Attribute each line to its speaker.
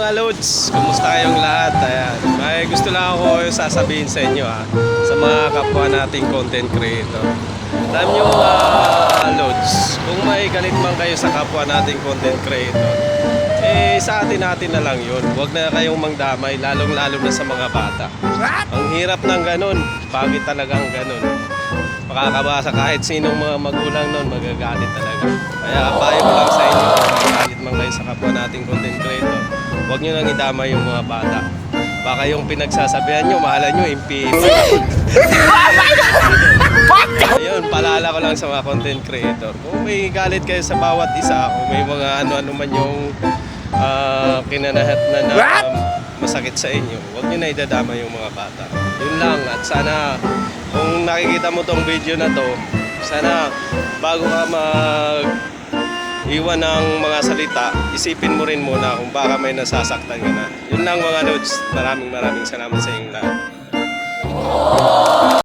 Speaker 1: mga loads, kumusta kayong lahat? Ayan. May gusto lang ako sasabihin sa inyo sa mga kapwa nating content creator. Alam nyo mga loads, kung may galit man kayo sa kapwa nating content creator, sa atin na lang yun. Huwag na kayong mangdamay, lalong-lalo na sa mga bata. Ang hirap ng ganun, pagit talagang ganun. Makakabasa kahit sinong mga magulang nun, magagalit talaga. Kaya payo ko lang sa inyo, magalit man kayo sa kapwa nating content creator, huwag nyo nang idama yung mga bata. Baka yung pinagsasabihan nyo, mahala nyo, MP. Ayun, palala ko lang sa mga content creator. Kung may galit kayo sa bawat isa, kung may mga ano-ano man yung kinanahat na masakit sa inyo, huwag nyo na idadama yung mga bata. Yun lang, at sana kung nakikita mo tong video na to, sana bago ka iwan ng mga salita, isipin mo rin muna kung baka may nasasaktan ka na. Yun lang mga lods, maraming salamat sa inyong lahat.